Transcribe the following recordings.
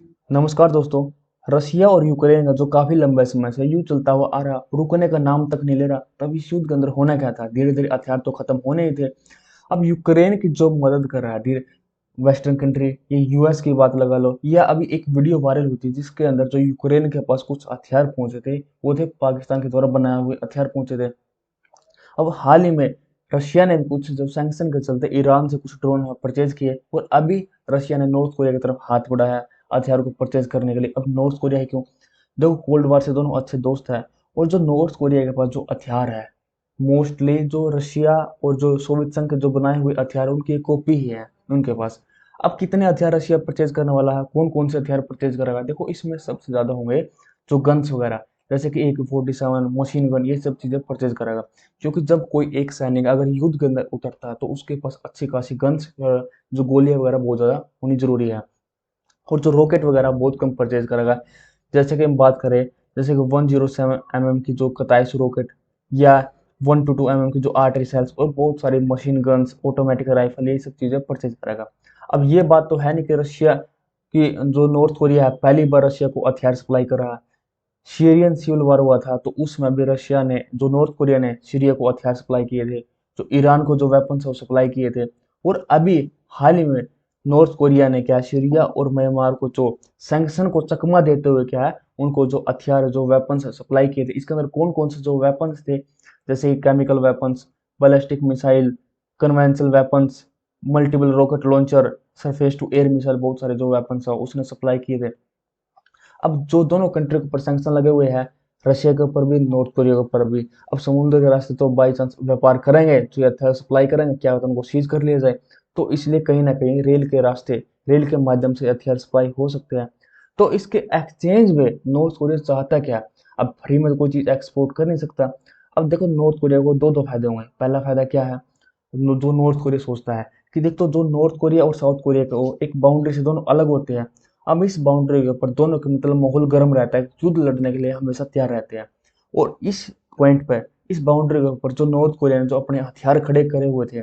नमस्कार दोस्तों। रशिया और यूक्रेन का जो काफी लंबे समय से युद्ध चलता हुआ आ रहा, रुकने का नाम तक नहीं ले रहा। तब इस युद्ध के अंदर होना क्या था? धीरे धीरे हथियार तो खत्म होने ही थे। अब यूक्रेन की जो मदद कर रहा है धीरे वेस्टर्न कंट्री, ये यूएस की बात लगा लो, या अभी एक वीडियो वायरल हुई थी जिसके अंदर जो यूक्रेन के पास कुछ हथियार पहुंचे थे, वो थे पाकिस्तान के द्वारा बनाए हुए हथियार पहुंचे थे। अब हाल ही में रशिया ने भी कुछ जो सैंक्शन के चलते ईरान से कुछ ड्रोन परचेज किए, और अभी रशिया ने नॉर्थ कोरिया की तरफ हाथ बढ़ाया है हथियारों को परचेज करने के लिए। अब नॉर्थ कोरिया ही क्यों? देखो, कोल्ड वार से दोनों अच्छे दोस्त हैं, और जो नॉर्थ कोरिया के पास जो हथियार है, मोस्टली जो रशिया और जो सोवियत संघ के जो बनाए हुए हथियार उनकी एक कॉपी ही है उनके पास। अब कितने हथियार रशिया परचेज करने वाला है, कौन कौन से हथियार परचेज करेगा? देखो, इसमें सबसे ज्यादा होंगे जो गन्स वगैरह, जैसे कि AK-47 मशीन गन, ये सब चीजें परचेज करेगा। क्योंकि जब कोई एक सैनिक अगर युद्ध के अंदर उतरता है तो उसके पास अच्छी खासी गन्स, जो गोलियां वगैरह बहुत ज्यादा होनी जरूरी है। और जो रॉकेट वगैरह बहुत कम परचेज करेगा। जैसे कि हम बात करें, जैसे कि 107 mm की जो कताइस रॉकेट, या 122 mm की जो आर्टरी सेल्स, और बहुत सारी मशीन गन्स, ऑटोमेटिक राइफल, ये सब चीजें परचेज करेगा। अब ये बात तो है नहीं कि रशिया की जो नॉर्थ कोरिया है पहली बार रशिया को हथियार सप्लाई कर रहा है। सीरियन सिविल वार हुआ था तो उसमें भी रशिया ने, जो नॉर्थ कोरिया ने सीरिया को हथियार सप्लाई किए थे, जो ईरान को जो वेपन्स है वो सप्लाई किए थे। और अभी हाल ही में नॉर्थ कोरिया ने क्या, सीरिया और म्यांमार को जो सैंक्शन को चकमा देते हुए क्या है, उनको जो हथियार जो वेपन्स सप्लाई किए थे। इसके अंदर कौन कौन से जो वेपन्स थे, जैसे chemical weapons, ballistic missile, conventional weapons, multiple rocket launcher, surface to air missile, बहुत सारे जो वेपन्स है उसने सप्लाई किए थे। अब जो दोनों कंट्री के ऊपर सैंक्शन लगे हुए हैं, रशिया के ऊपर भी, नॉर्थ कोरिया के ऊपर भी, अब समुद्र के रास्ते तो बाई चांस व्यापार करेंगे, जो हथियार सप्लाई करेंगे, क्या होता है उनको सीज कर लिया जाए। तो इसलिए कहीं ना कहीं रेल के रास्ते, रेल के माध्यम से हथियार सप्लाई हो सकते हैं। तो इसके एक्सचेंज में नॉर्थ कोरिया चाहता क्या? अब फ्री में तो कोई चीज एक्सपोर्ट कर नहीं सकता। अब देखो, नॉर्थ कोरिया को दो दो फायदे होंगे। पहला फायदा क्या है? जो नॉर्थ कोरिया सोचता है कि देख, तो जो नॉर्थ कोरिया और साउथ कोरिया के वो एक बाउंड्री से दोनों अलग होते हैं। अब इस बाउंड्री के ऊपर दोनों के मतलब माहौल गर्म रहता है, युद्ध लड़ने के लिए हमेशा तैयार रहते हैं। और इस पॉइंट पर, इस बाउंड्री के ऊपर जो नॉर्थ कोरिया ने जो अपने हथियार खड़े करे हुए थे,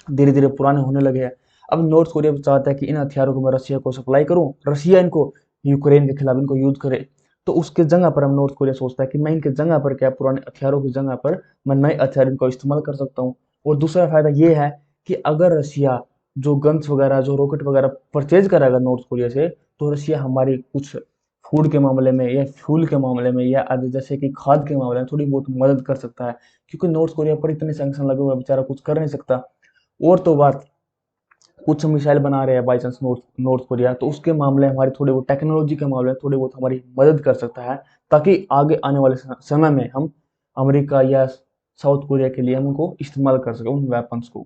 धीरे धीरे पुराने होने लगे हैं। अब नॉर्थ कोरिया चाहता है कि इन हथियारों को मैं रशिया को सप्लाई करूं, रशिया इनको यूक्रेन के खिलाफ इनको युद्ध करे। तो उसके जगह पर हम नॉर्थ कोरिया सोचता है कि मैं इनके जगह पर क्या, पुराने हथियारों की जगह पर मैं नए हथियार इनको इस्तेमाल कर सकता हूँ। और दूसरा फायदा ये है कि अगर रशिया जो गन्स वगैरह, जो रॉकेट वगैरह परचेज करेगा नॉर्थ कोरिया से, तो रशिया हमारी कुछ फूड के मामले में, या फ्यूल के मामले में, या आदि जैसे कि खाद के मामले में थोड़ी बहुत मदद कर सकता है। क्योंकि नॉर्थ कोरिया पर इतने सैंक्शन लगे हुए हैं, बेचारा कुछ कर नहीं सकता। और तो बात, कुछ मिसाइल बना रहे हैं by chance north north Korea, तो उसके मामले हमारे थोड़े बहुत टेक्नोलॉजी के मामले में थोड़ी बहुत हमारी मदद कर सकता है, ताकि आगे आने वाले समय में हम अमेरिका या साउथ कोरिया के लिए हम उनको इस्तेमाल कर सकें उन वेपन्स को।